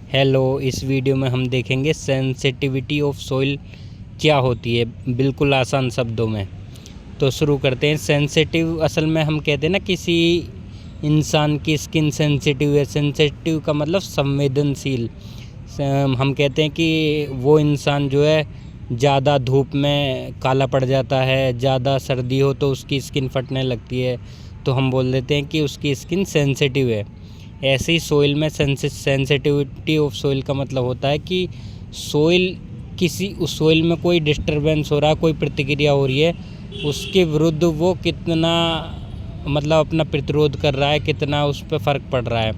Hello, इस video में हम देखेंगे सेंसिटिविटी ऑफ सॉइल क्या होती है, बिल्कुल आसान शब्दों में। तो शुरू करते हैं। सेंसिटिव असल में हम कहते हैं ना, किसी इंसान की स्किन सेंसिटिव है। सेंसिटिव का मतलब संवेदनशील। हम कहते हैं कि वो इंसान जो है ज़्यादा धूप में काला पड़ जाता है, ज़्यादा सर्दी हो तो उसकी स्किन फटने लगती है, तो हम बोल देते हैं कि उसकी स्किन सेंसिटिव है। ऐसे ही सोइल में सेंसिटिविटी ऑफ सोइल का मतलब होता है कि उस सोइल में कोई डिस्टरबेंस हो रहा है, कोई प्रतिक्रिया हो रही है, उसके विरुद्ध वो कितना मतलब अपना प्रतिरोध कर रहा है, कितना उस पर फ़र्क पड़ रहा है,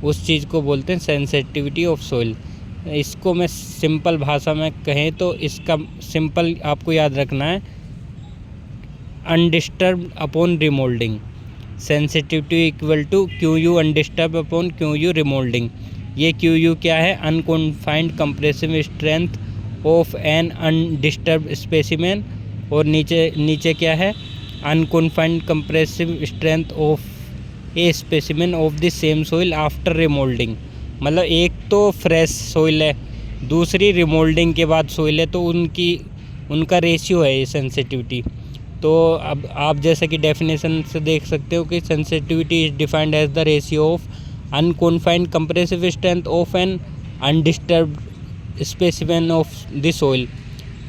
उस चीज़ को बोलते हैं सेंसिटिविटी ऑफ सोइल। इसको मैं सिंपल भाषा में कहें तो इसका सिंपल आपको याद रखना है, undisturbed upon remoulding. Sensitivity equal to Q U undisturbed upon Q U remoulding. ये क्यू यू क्या है? Unconfined compressive strength of an undisturbed specimen. और नीचे क्या है? Unconfined compressive strength of a specimen of the same soil after remoulding. मतलब एक तो फ्रेश सोइल है, दूसरी रिमोल्डिंग के बाद सोइल है, तो उनका रेशियो है ये सेंसिटिविटी। तो अब आप जैसे कि डेफिनेशन से देख सकते हो कि sensitivity is defined as the ratio of unconfined compressive strength of an undisturbed specimen of the soil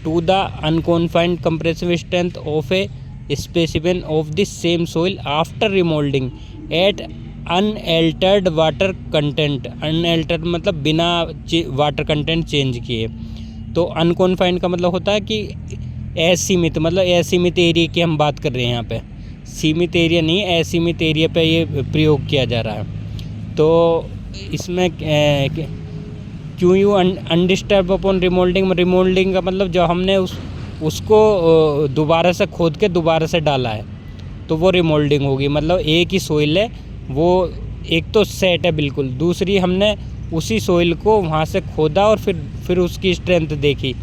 to the unconfined compressive strength of a specimen of the same soil after remoulding at unaltered water content. Unaltered मतलब बिना water content change किए। तो अनकॉन्फाइंड का मतलब होता है कि असीमित, मतलब असीमित एरिया की हम बात कर रहे हैं यहाँ पे, सीमित एरिया नहीं, असीमित एरिया पे ये प्रयोग किया जा रहा है। तो इसमें Q U undisturbed upon remoulding. Remoulding का मतलब जो हमने उसको दोबारा से खोद के दोबारा से डाला है, तो वो रिमोल्डिंग होगी। मतलब एक ही सोइल है, वो एक तो सेट है बिल्कुल, दूसरी हमने उसी सोइल को वहाँ से खोदा और फिर उसकी स्ट्रेंथ देखी,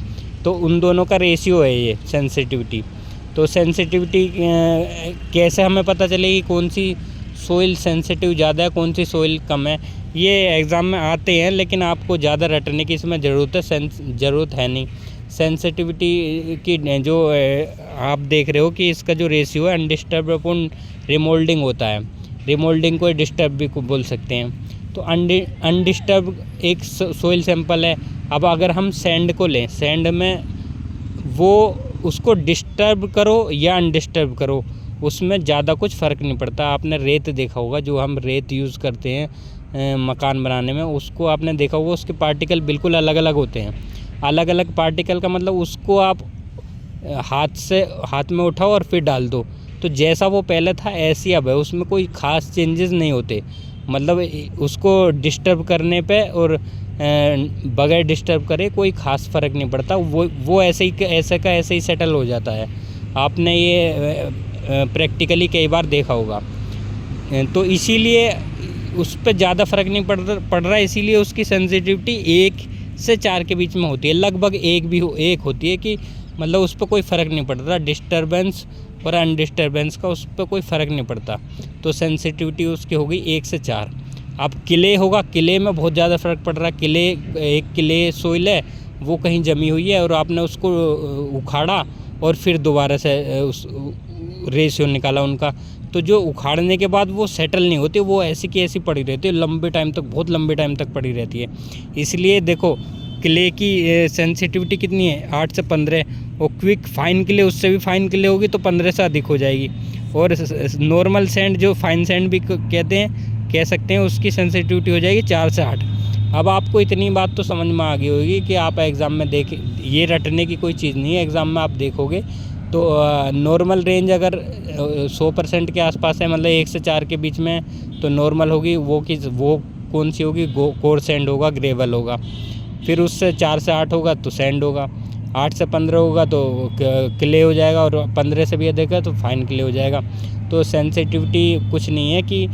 तो उन दोनों का रेशियो है ये सेंसिटिविटी। तो सेंसिटिविटी कैसे हमें पता चलेगी कौन सी सोइल सेंसिटिव ज़्यादा है, कौन सी सोइल कम है? ये एग्ज़ाम में आते हैं, लेकिन आपको ज़्यादा रटने की इसमें ज़रूरत है नहीं। सेंसिटिविटी की जो आप देख रहे हो कि इसका जो रेशियो है अनडिस्टर्ब अपॉन रिमोल्डिंग होता है। रिमोल्डिंग को डिस्टर्ब भी बोल सकते हैं। तो अनडिस्टर्ब एक सोइल सैंपल है। अब अगर हम सैंड को लें, सैंड में वो उसको डिस्टर्ब करो या अनडिस्टर्ब करो, उसमें ज़्यादा कुछ फ़र्क नहीं पड़ता। आपने रेत देखा होगा, जो हम रेत यूज़ करते हैं मकान बनाने में, उसको आपने देखा होगा, उसके पार्टिकल बिल्कुल अलग अलग होते हैं। अलग अलग पार्टिकल का मतलब उसको आप हाथ में उठाओ और फिर डाल दो, तो जैसा वो पहले था ऐसी अब है, उसमें कोई ख़ास चेंजेस नहीं होते। मतलब उसको डिस्टर्ब करने पे और बगैर डिस्टर्ब करे कोई ख़ास फ़र्क नहीं पड़ता। वो ऐसे ही सेटल हो जाता है। आपने ये प्रैक्टिकली कई बार देखा होगा। तो इसीलिए उस पर ज़्यादा फ़र्क नहीं पड़ रहा, इसीलिए उसकी सेंसिटिविटी 1 से 4 के बीच में होती है। लगभग एक होती है कि मतलब उस पर कोई फ़र्क नहीं पड़ता, डिस्टर्बेंस और अनडिस्टर्बेंस का उस पर कोई फ़र्क नहीं पड़ता। तो सेंसिटिविटी उसकी होगी 1 से 4। अब क्ले होगा, क्ले में बहुत ज़्यादा फ़र्क पड़ रहा है। एक क्ले सोइल है, वो कहीं जमी हुई है और आपने उसको उखाड़ा और फिर दोबारा से उस रेशियो निकाला उनका, तो जो उखाड़ने के बाद वो सेटल नहीं होती, वो ऐसी की ऐसी पड़ी रहती है लंबे टाइम तक, बहुत लंबे टाइम तक पड़ी रहती है। इसलिए देखो क्ले की सेंसिटिविटी कितनी है? 8 से 15। और क्विक फाइन क्ले, उससे भी फाइन क्ले होगी तो 15 से अधिक हो जाएगी। और नॉर्मल सैंड, जो फाइन सैंड भी कह सकते हैं, उसकी सेंसिटिविटी हो जाएगी 4 से 8। अब आपको इतनी बात तो समझ में आ गई होगी कि आप एग्ज़ाम में ये रटने की कोई चीज़ नहीं है। एग्ज़ाम में आप देखोगे तो नॉर्मल रेंज अगर 100% के आसपास है, मतलब 1 से 4 के बीच में, तो नॉर्मल होगी वो कौन सी होगी? कोर सैंड होगा, ग्रेवल होगा। फिर उससे 4 से 8 होगा तो सैंड होगा, 8 से 15 होगा तो क्ले हो जाएगा, और 15 से भी अधिक है तो फाइन क्ले हो जाएगा। तो सेंसिटिविटी कुछ नहीं है कि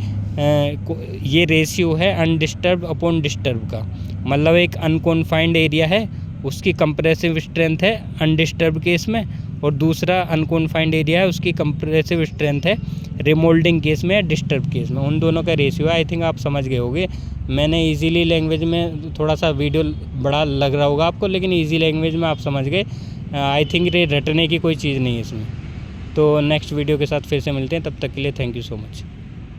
ये रेशियो है अनडिस्टर्ब अपॉन डिस्टर्ब का। मतलब एक अनकॉन्फाइंड एरिया है, उसकी कंप्रेसिव स्ट्रेंथ है अनडिस्टर्ब केस में, और दूसरा अनकॉन्फाइंड एरिया है उसकी कंप्रेसिव स्ट्रेंथ है रिमोल्डिंग केस में या डिस्टर्ब केस में। उन दोनों का रेशियो है। आई थिंक आप समझ गए होंगे। मैंने इजीली लैंग्वेज में थोड़ा सा वीडियो बड़ा लग रहा होगा आपको, लेकिन इजी लैंग्वेज में आप समझ गए। आई थिंक ये रटने की कोई चीज़ नहीं है इसमें। तो नेक्स्ट वीडियो के साथ फिर से मिलते हैं, तब तक के लिए थैंक यू सो मच।